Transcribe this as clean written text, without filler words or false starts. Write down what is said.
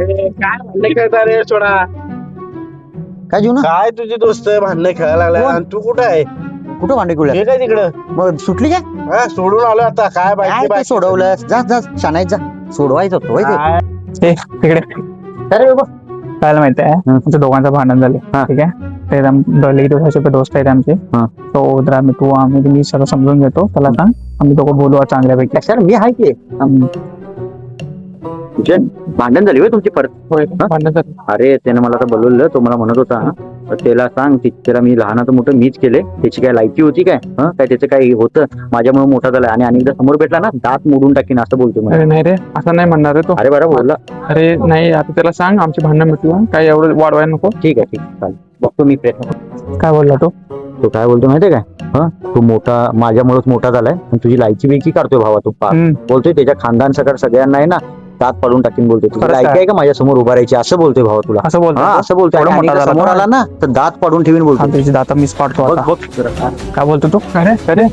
काय भांडणे खेळता रे सोडा. काय जीव ना काय तुझी दोस्त भांडणे खेळायला लागलाय कोण? आणि तू कुठं आहे? कुठं भांडे कुठल्या हे काय तिकडं? मग सुटली काय हा सोडून आलो आता. काय काय बाकी ते सोडवलं जा जा शानायत जा सोडवायचं होतं होय ते. तिकडे अरे बाबा काय माहिती आहे आमच्या दोघांचं भांडण झाले. हा. ठीक आहे ते लई दिवसाचे दोस्त आहेत आमचे. हा. तो जरा मी सगळं समजून घेतो त्याला सांग आम्ही दोघं बोलू चांगल्यापैकी. सर मी आहे की भांडण झाली होय तुमची परत. होय भांडण झाले. अरे त्याने मला आता बोलवलं तो मला म्हणत होता तर त्याला सांग त्याला मी लहानाचं मोठं मीच केले त्याची काय लायकी होती काय काय त्याचं काही होतं माझ्यामुळे मोठा झालाय आणि एकदा समोर भेटला ना दात मोडून टाकीन असं बोलतो मला. अरे नाही रे असं नाही म्हणणार रे तो. अरे बरं बोलला. अरे नाही आता त्याला सांग आमची भांडण मिटलं काय एवढं वाढवायला नको. ठीक आहे चालेल बघतो मी प्रयत्न करतो. काय बोलला तो? तो काय बोलतो माहितीये काय तू मोठा माझ्यामुळेच मोठा झालाय आणि तुझी लायकी बेकी काढतोय भावा तू बोलतोय त्याच्या खानदान सगळं सगळ्यांना आहे ना दात पाडून टाकीन बोलतोय. तुझी खरंच लायकी काय? आहे का माझ्या समोर उभा राहायची असं बोलतोय भावा तुला. असं बोलतो हा तो? असं बोलतोय एवढा आणि मोठा एकदा झाला समोर तो? आला ना तर दात पाडून ठेवीन बोलतो. त्याची दाता मी स्पॉट बघ बघ जरा. काय बोलतो तो? अरे